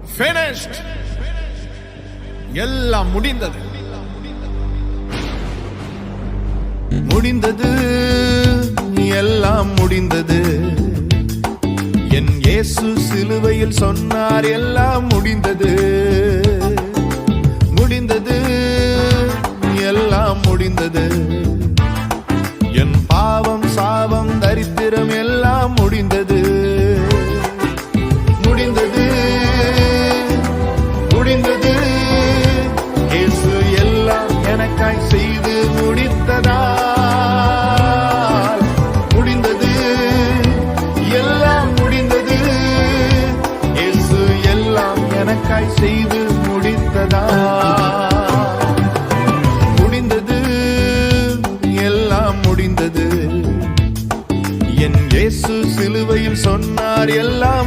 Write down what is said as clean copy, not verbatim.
finished. எல்லாம் முடிந்தது. முடிந்தது, எல்லாம் முடிந்தது. என் இயேசு சிலுவையில் சொன்னார் எல்லாம் முடிந்தது. முடிந்தது, எல்லாம் முடிந்தது. என் பாவம் சாபம் தரித்திரம் எல்லாம் முடிந்தது. முடிந்தது, முடிந்தது. இயேசு எல்லாம் எனக்காய் செய்து முடித்ததால் முடிந்தது, எல்லாம் முடிந்தது. இயேசு எல்லாம் எனக்காய் செய்து முடித்ததால் முடிந்தது, எல்லாம் முடிந்தது. என் இயேசு சிலுவையில் சொன்னார் எல்லாம்